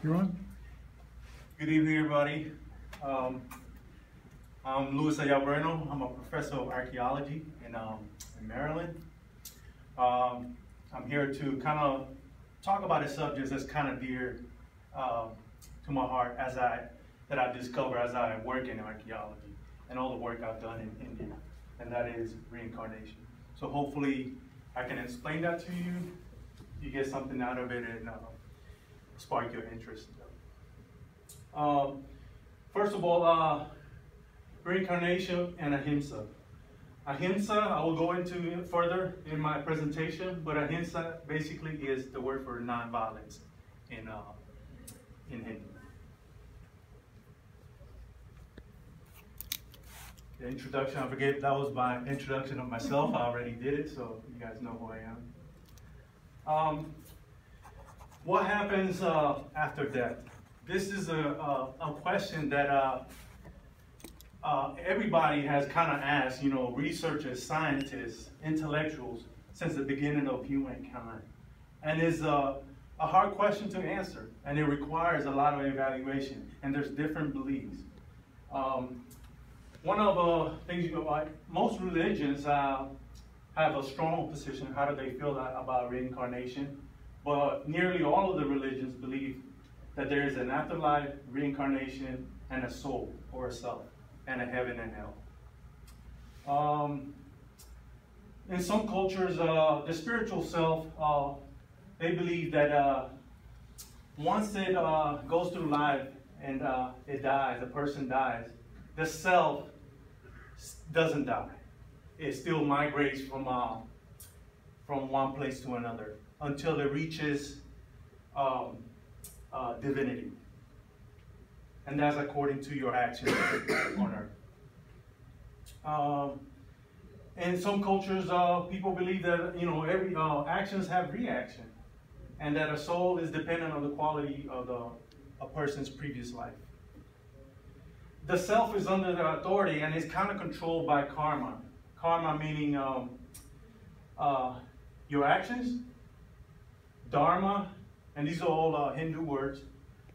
You're on? Good evening, everybody. I'm Luis Bueno. I'm a professor of archaeology in Maryland. I'm here to kind of talk about a subject that's kind of dear to my heart that I discovered as I work in archaeology and all the work I've done in India, and that is reincarnation. So hopefully I can explain that to you. You get something out of it and spark your interest. First of all, reincarnation and ahimsa. Ahimsa, I will go into it further in my presentation, but ahimsa basically is the word for nonviolence in Hindi. The introduction, I forget, that was my introduction of myself. I already did it, so you guys know who I am. What happens after death? This is a question that everybody has kind of asked, researchers, scientists, intellectuals, since the beginning of humankind. And it's a hard question to answer, and it requires a lot of evaluation, and there's different beliefs. One of the things, most religions have a strong position, how do they feel about reincarnation, but nearly all of the religions believe that there is an afterlife, reincarnation, and a soul, or a self, and a heaven and hell. In some cultures, the spiritual self, they believe that once it goes through life and it dies, the person dies, the self doesn't die. It still migrates from one place to another until it reaches divinity. And that's according to your actions on earth. In some cultures, people believe that every actions have reaction, and that a soul is dependent on the quality of a person's previous life. The self is under the authority and is kind of controlled by karma. Karma meaning your actions, dharma, and these are all Hindu words.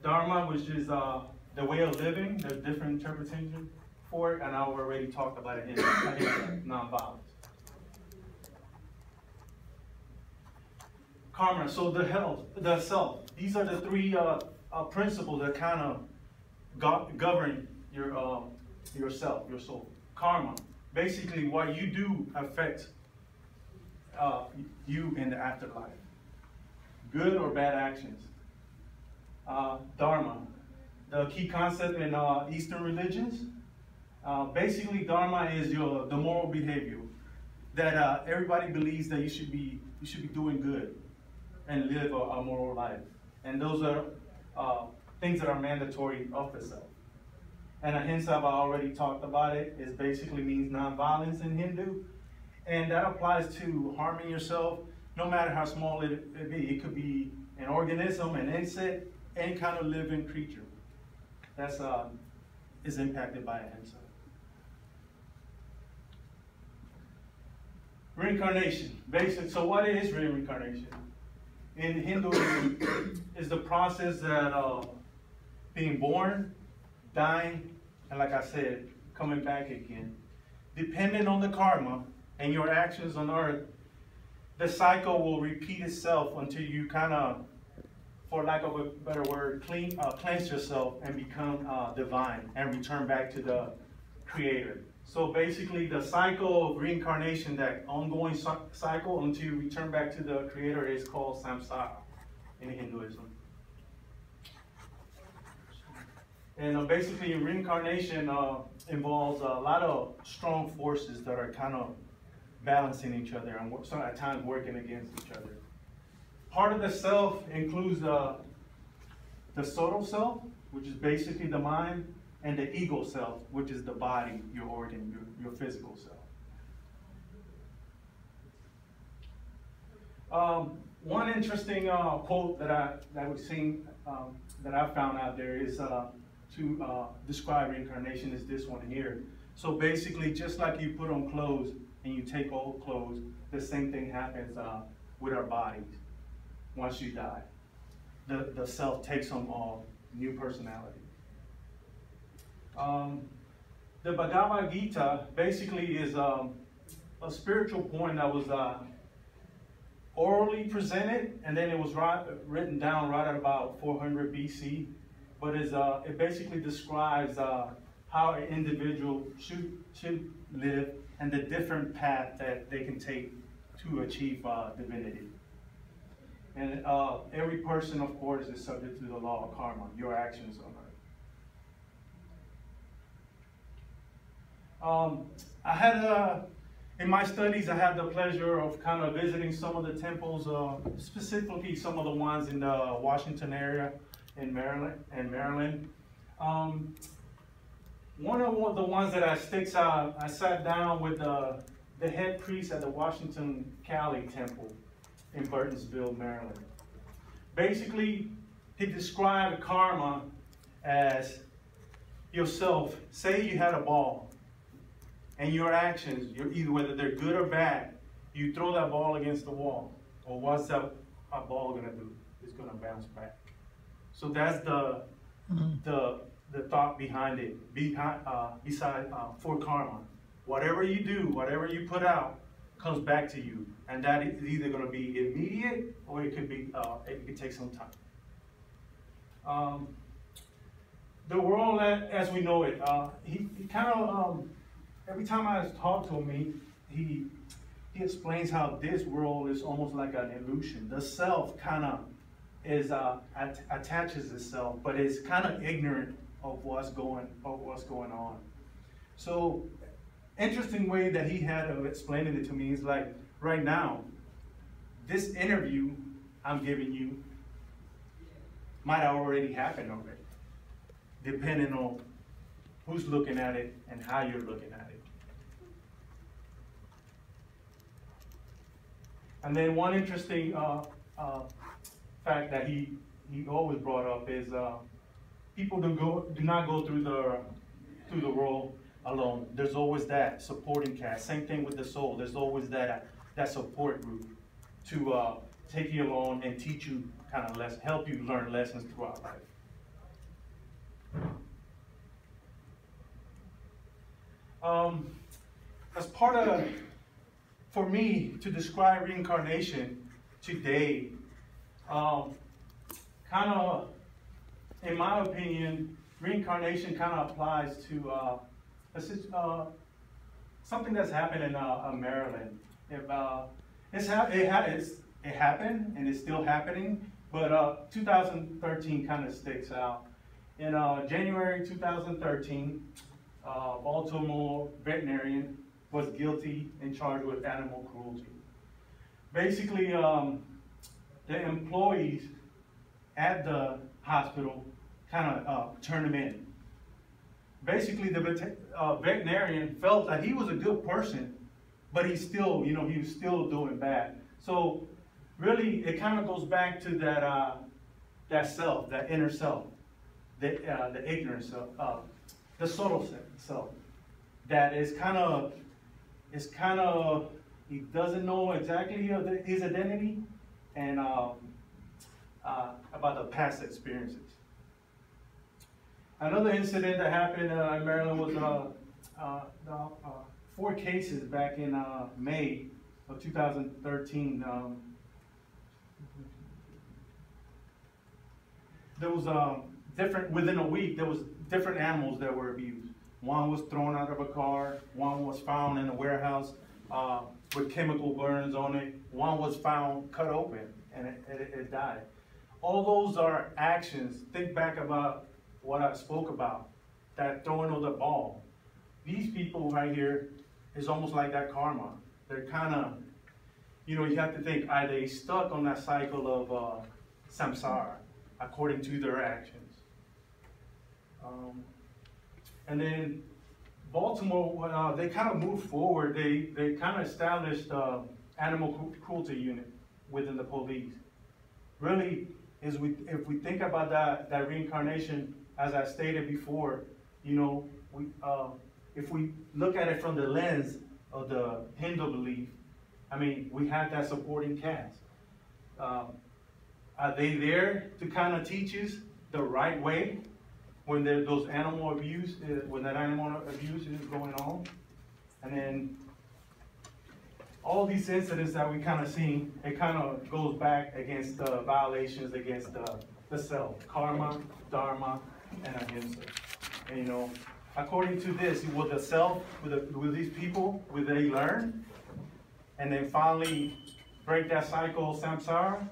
Dharma, which is the way of living, there's different interpretations for it, and I've already talked about it in nonviolence. Karma, so the self. These are the three principles that kind of govern yourself, your soul. Karma, basically what you do affects you in the afterlife. Good or bad actions. Dharma, the key concept in Eastern religions. Basically, dharma is the moral behavior that everybody believes that you should be doing good and live a moral life. And those are things that are mandatory of the self. And ahimsa, I've already talked about it. It basically means nonviolence in Hindu, and that applies to harming yourself, no matter how small it be. It could be an organism, an insect, any kind of living creature that's is impacted by ahimsa. Reincarnation, basically. So what is reincarnation? In Hinduism, is the process that being born, dying, and like I said, coming back again. Depending on the karma and your actions on earth, the cycle will repeat itself until you kind of, for lack of a better word, cleanse yourself and become divine and return back to the Creator. So basically, the cycle of reincarnation, that ongoing cycle until you return back to the Creator, is called samsara in Hinduism. And basically, reincarnation involves a lot of strong forces that are kind of balancing each other and at times working against each other. Part of the self includes the subtle self, which is basically the mind, and the ego self, which is the body, your organ, your physical self. One interesting quote that I found out there is to describe reincarnation is this one here. So basically, just like you put on clothes and you take old clothes, the same thing happens with our bodies once you die. the self takes on new personality. The Bhagavad Gita basically is a spiritual poem that was orally presented, and then it was written down right at about 400 BC. But it basically describes how an individual should live and the different path that they can take to achieve divinity. And every person, of course, is subject to the law of karma, your actions on earth. I had, in my studies, I had the pleasure of kind of visiting some of the temples, specifically some of the ones in the Washington area in Maryland. One of the ones that sticks out, I sat down with the head priest at the Washington Cali Temple in Burtonsville, Maryland. Basically, he described karma as yourself. Say you had a ball, and your actions, either whether they're good or bad, you throw that ball against the wall. Well, what's that ball gonna do? It's gonna bounce back. So that's the thought behind it. For karma, whatever you do, whatever you put out, comes back to you, and that is either going to be immediate or it could be it could take some time. The world as we know it, he kind of every time I talk to him, he explains how this world is almost like an illusion. The self kind of is attaches itself, but is kind of ignorant of what's going on. So, interesting way that he had of explaining it to me is like, right now, this interview I'm giving you might have already happened already, depending on who's looking at it and how you're looking at it. And then one interesting fact that he always brought up is people do not go through the world alone. There's always that supporting cast. Same thing with the soul. There's always that support group to take you along and teach you help you learn lessons throughout life. As part of, for me to describe reincarnation today, kind of, in my opinion, reincarnation kind of applies to something that's happened in Maryland. It happened and it's still happening, but 2013 kind of sticks out. In January 2013, Baltimore veterinarian was guilty and charged with animal cruelty. Basically, the employees at the hospital kind of turned him in. Basically, the veterinarian felt that he was a good person, but he was still doing bad. So really, it kind of goes back to that self, that inner self, the ignorant self, the subtle self, that is kind of, he doesn't know exactly his identity and about the past experiences. Another incident that happened in Maryland was 4 cases back in May of 2013. There was within a week, there was different animals that were abused. One was thrown out of a car, one was found in a warehouse with chemical burns on it, one was found cut open and it died. All those are actions. Think back about what I spoke about, that throwing of the ball. These people right here is almost like that karma. They're kind of, you have to think, are they stuck on that cycle of samsara according to their actions? And then Baltimore, they kind of moved forward. They kind of established animal cruelty unit within the police. Really, if we think about that reincarnation, as I stated before, if we look at it from the lens of the Hindu belief, I mean, we have that supporting cast. Are they there to kind of teach us the right way when there's those animal abuse, when that animal abuse is going on? And then all these incidents that we kind of seen, it kind of goes back against the violations against the self, karma, dharma, and ahimsa. And you know, according to this, will the self, will these people, will they learn? And then finally break that cycle of samsara?